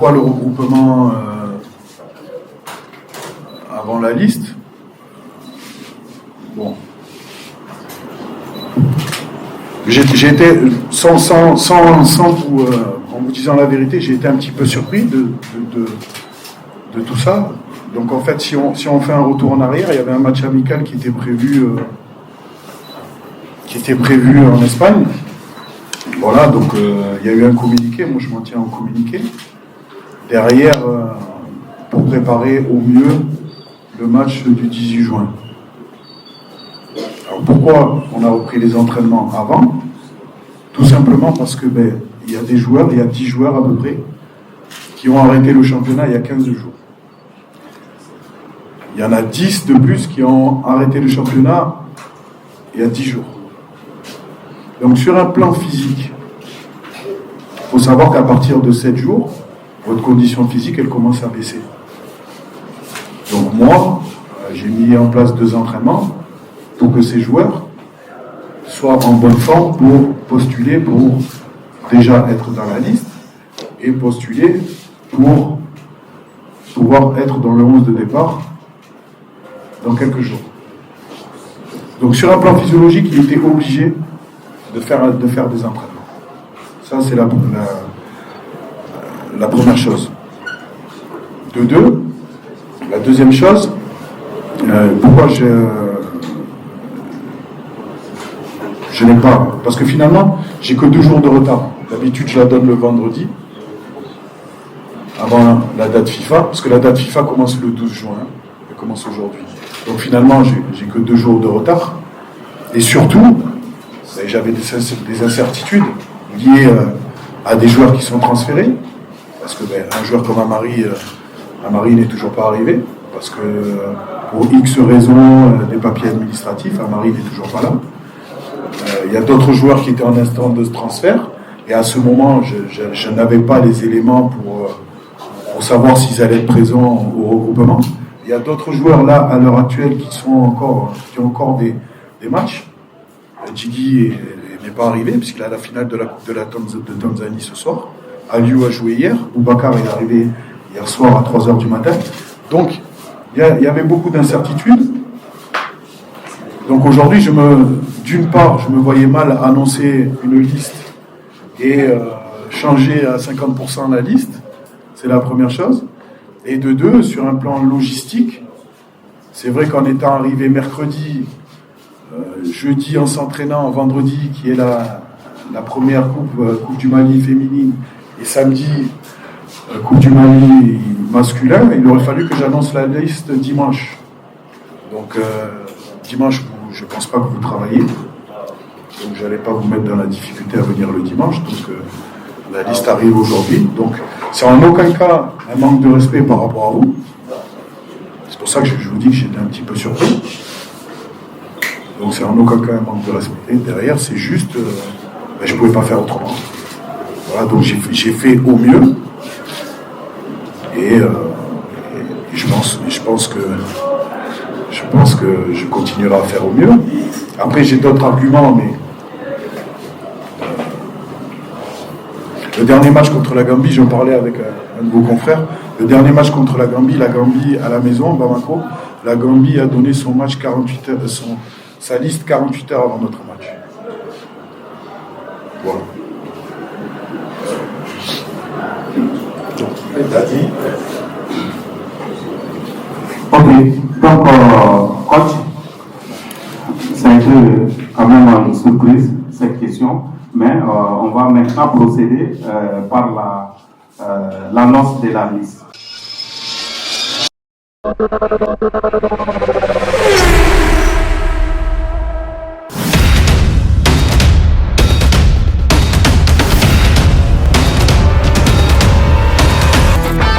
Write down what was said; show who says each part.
Speaker 1: pourquoi le regroupement avant la liste? Bon. J'ai été, en vous disant la vérité, j'ai été un petit peu surpris de tout ça. Donc en fait, si on fait un retour en arrière, il y avait un match amical qui était prévu en Espagne. Voilà, donc il y a eu un communiqué, moi je m'en tiens au communiqué. Derrière, pour préparer au mieux le match du 18 juin. Alors pourquoi on a repris les entraînements avant? Tout simplement parce que il y a des joueurs, il y a 10 joueurs à peu près, qui ont arrêté le championnat il y a 15 jours. Il y en a 10 de plus qui ont arrêté le championnat il y a 10 jours. Donc sur un plan physique, il faut savoir qu'à partir de 7 jours, votre condition physique, elle commence à baisser. Donc moi, j'ai mis en place 2 entraînements pour que ces joueurs soient en bonne forme pour postuler pour déjà être dans la liste et postuler pour pouvoir être dans le 11 de départ dans quelques jours. Donc sur un plan physiologique, il était obligé de faire des entraînements. Ça, c'est la première chose. De 2, la deuxième chose, pourquoi je n'ai pas... Parce que finalement, j'ai que 2 jours de retard. D'habitude, je la donne le vendredi, avant la date FIFA, parce que la date FIFA commence le 12 juin, elle commence aujourd'hui. Donc finalement, j'ai que 2 jours de retard. Et surtout, j'avais des incertitudes liées à des joueurs qui sont transférés, parce que un joueur comme Amari n'est toujours pas arrivé, parce que pour X raisons, des papiers administratifs, Amari n'est toujours pas là. Il y a d'autres joueurs qui étaient en instant de transfert, et à ce moment, je n'avais pas les éléments pour savoir s'ils allaient être présents au regroupement. Il y a d'autres joueurs là, à l'heure actuelle, qui ont encore des matchs. Djigui n'est pas arrivé, puisqu'il a la finale de la Coupe de Tanzanie ce soir. Aliou a joué hier. Boubacar est arrivé hier soir à 3h du matin. Donc, il y avait beaucoup d'incertitudes. Donc aujourd'hui, d'une part, je me voyais mal annoncer une liste et changer à 50% la liste. C'est la première chose. Et de 2, sur un plan logistique, c'est vrai qu'en étant arrivé mercredi, jeudi en s'entraînant, vendredi qui est la première coupe du Mali féminine, et samedi Coupe du Mali masculin, il aurait fallu que j'annonce la liste dimanche. Donc dimanche, je ne pense pas que vous travaillez, donc je n'allais pas vous mettre dans la difficulté à venir le dimanche, donc la liste arrive aujourd'hui. Donc c'est en aucun cas un manque de respect par rapport à vous. C'est pour ça que je vous dis que j'étais un petit peu surpris. Donc c'est en aucun cas un manque de respect. Et derrière, c'est juste, je ne pouvais pas faire autrement. Voilà, donc j'ai fait au mieux. Et je pense que je continuerai à faire au mieux. Après, j'ai d'autres arguments, mais le dernier match contre la Gambie, j'en parlais avec un de vos confrères. Le dernier match contre la Gambie à la maison, Bamako, la Gambie a donné son match 48 heures, sa liste 48 heures avant notre match. Voilà.
Speaker 2: Ok, donc, coach, ça a été quand même une surprise, cette question, mais on va maintenant procéder par l'annonce de la liste.